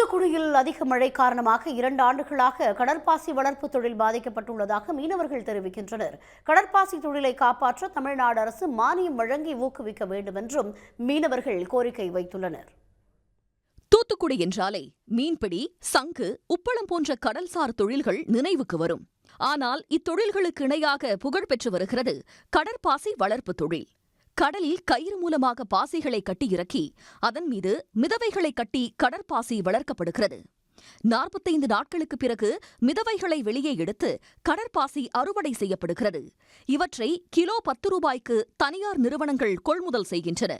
தூத்துக்குடியில் அதிக மழை காரணமாக 2 ஆண்டுகளாக கடற்பாசி வளர்ப்பு தொழில் பாதிக்கப்பட்டுள்ளதாக மீனவர்கள் தெரிவிக்கின்றனர். கடற்பாசி தொழிலை காப்பாற்ற தமிழ்நாடு அரசு மானியம் வழங்கி ஊக்குவிக்க வேண்டும் என்றும் மீனவர்கள் கோரிக்கை வைத்துள்ளனர். தூத்துக்குடி என்றாலே மீன்பிடி, சங்கு, உப்பளம் போன்ற கடல்சார் தொழில்கள் நினைவுக்கு வரும். ஆனால் இத்தொழில்களுக்கு இணையாக புகழ் பெற்று வருகிறது கடற்பாசி வளர்ப்பு தொழில். கடலில் கயிறு மூலமாக பாசிகளை கட்டி இறக்கி அதன் மீது மிதவைகளை கட்டி கடற்பாசி வளர்க்கப்படுகிறது. 45 நாட்களுக்கு பிறகு மிதவைகளை வெளியே எடுத்து கடற்பாசி அறுவடை செய்யப்படுகிறது. இவற்றை கிலோ 10 ரூபாய்க்கு தனியார் நிறுவனங்கள் கொள்முதல் செய்கின்றன.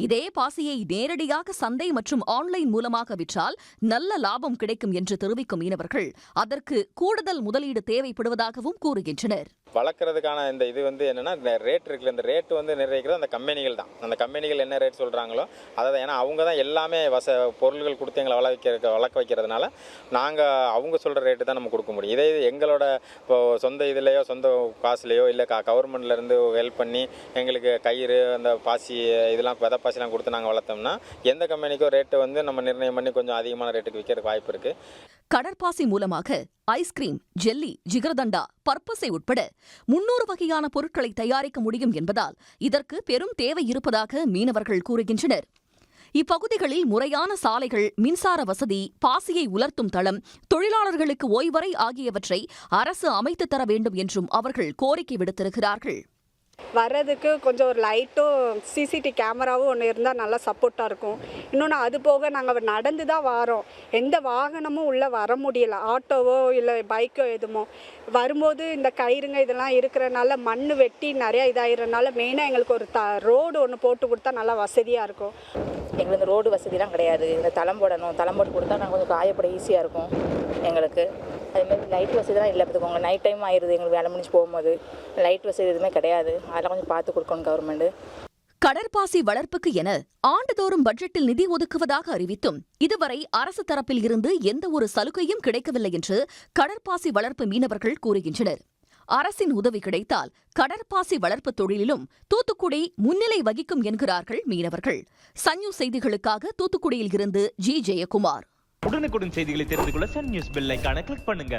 இதே பாசியை நேரடியாக சந்தை மற்றும் ஆன்லைன் மூலமாக விற்றால் நல்ல லாபம் கிடைக்கும் என்று தெரிவிக்கும் மீனவர்கள் அதற்கு கூடுதல் முதலீடு தேவைப்படுவதாகவும் கூறுகின்றனர். வளர்க்குறதுக்கான இந்த இது என்னன்னா இந்த ரேட் இருக்குல்ல, இந்த ரேட் நிர்ணயிக்கிறது அந்த கம்பெனிகள் தான். அந்த கம்பெனிகள் என்ன ரேட் சொல்கிறாங்களோ அதை ஏன்னா அவங்க தான் எல்லாமே பொருள்கள் கொடுத்து எங்களை வளர்க்க வைக்கிறதுனால நாங்கள் அவங்க சொல்கிற ரேட்டு தான் நம்ம கொடுக்க முடியும். இதே எங்களோட இப்போ சொந்த இதுலேயோ சொந்த காசுலேயோ இல்லை கவர்மெண்ட்லேருந்து ஹெல்ப் பண்ணி எங்களுக்கு கயிறு அந்த பாசி இதெல்லாம் விதை பாசிலாம் கொடுத்து நாங்கள் வளர்த்தோம்னா எந்த கம்பெனிக்கோ ரேட்டு நம்ம நிர்ணயம் பண்ணி கொஞ்சம் அதிகமான ரேட்டுக்கு விற்கிறதுக்கு வாய்ப்பு இருக்குது. கடற்பாசி மூலமாக ஐஸ்கிரீம், ஜெல்லி, ஜிகர்தண்டா, பர்பஸை உட்பட 300 வகையான பொருட்களை தயாரிக்க முடியும் என்பதால் இதற்கு பெரும் தேவை இருப்பதாக மீனவர்கள் கூறுகின்றனர். இப்பகுதிகளில் முறையான சாலைகள், மின்சார வசதி, பாசியை உலர்த்தும் தளம், தொழிலாளர்களுக்கு ஓய்வறை ஆகியவற்றை அரசு அமைத்துத் தர வேண்டும் என்றும் அவர்கள் கோரிக்கை விடுத்திருக்கிறார்கள். வர்றதுக்கு கொஞ்சம் ஒரு லைட்டும் சிசிடிவி கேமராவும் ஒன்று இருந்தால் நல்லா சப்போர்ட்டாக இருக்கும். இன்னொன்று அது போக நாங்கள் நடந்து தான் வரோம். எந்த வாகனமும் உள்ளே வர முடியலை. ஆட்டோவோ இல்லை பைக்கோ எதுமோ வரும்போது இந்த கயிறுங்க இதெல்லாம் இருக்கிறனால மண் வெட்டி நிறையா இதாகிறதுனால மெயினாக எங்களுக்கு ஒரு ரோடு ஒன்று போட்டு கொடுத்தா நல்லா வசதியாக இருக்கும். எங்களுக்கு ரோடு வசதிலாம் கிடையாது. இந்த தளம் போட்டு கொடுத்தா நாங்கள் கொஞ்சம் காயப்பட ஈஸியாக இருக்கும் எங்களுக்கு. அதுமாதிரி லைட் வசதிலாம் இல்லை. பார்த்துக்கோங்க, நைட் டைம் ஆயிடுது எங்களுக்கு வேலை முடிஞ்சு போகும்போது. லைட் வசதி எதுவுமே கிடையாது. அதெல்லாம் கொஞ்சம் பார்த்து கொடுக்கணும் கவர்மெண்ட். கடற்பாசி வளர்ப்புக்கு என ஆண்டுதோறும் பட்ஜெட்டில் நிதி ஒதுக்குவதாக அறிவித்தும் இதுவரை அரசு தரப்பில் இருந்து எந்த ஒரு சலுகையும் கிடைக்கவில்லை என்று கடற்பாசி வளர்ப்பு மீனவர்கள் கூறுகின்றனர். அரசின் உதவி கிடைத்தால் கடற்பாசி வளர்ப்பு தொழிலிலும் தூத்துக்குடி முன்னிலை வகிக்கும் என்கிறார்கள் மீனவர்கள். சன் நியூஸ் செய்திகளுக்காக தூத்துக்குடியில் இருந்து ஜி. ஜெயக்குமார். உடனுக்குடன் செய்திகளை தெரிந்து கொள்ள சன் நியூஸ் பெல் ஐகானை கிளிக் பண்ணுங்க.